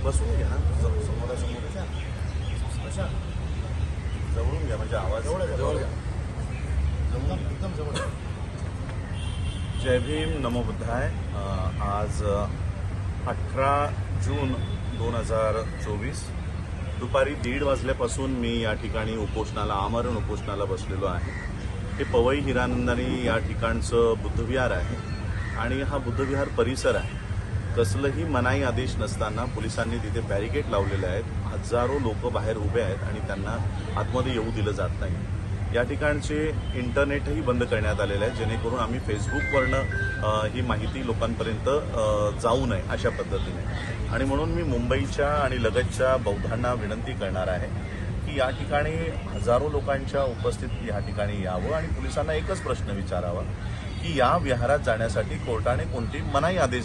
बसून घ्या, समोरासमोर घ्या, कशा जवळून घ्या, म्हणजे आवाज जवळ घ्या, एकदम जवळ. जय भीम, नमो बुद्धाय. आज 18 जून 2024 दुपारी 1:30 वाजल्यापासून मी या ठिकाणी उपोषणाला, आमरण उपोषणाला बसलेलो आहे. हे पवई हिरानंदानी या ठिकाणचं बुद्धविहार आहे आणि हा बुद्धविहार परिसर आहे. कसलंही मनाई आदेश नसताना पोलिसांनी तिथे बॅरिकेड लावलेले आहेत. हजारो लोक बाहेर उभे आहेत आणि त्यांना आतमध्ये येऊ दिलं जात नाही. या ठिकाणचे इंटरनेटही बंद करण्यात आलेलं आहे, जेणेकरून आम्ही फेसबुकवरनं ही माहिती लोकांपर्यंत जाऊ नये अशा पद्धतीने. आणि म्हणून मी मुंबईच्या आणि लगतच्या बौद्धांना विनंती करणार आहे की या ठिकाणी हजारो लोकांच्या उपस्थितीत या ठिकाणी यावं आणि पोलिसांना एकच प्रश्न विचारावा की या विहारात जाण्यासाठी कोर्टाने कोणती मनाई आदेश